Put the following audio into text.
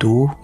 2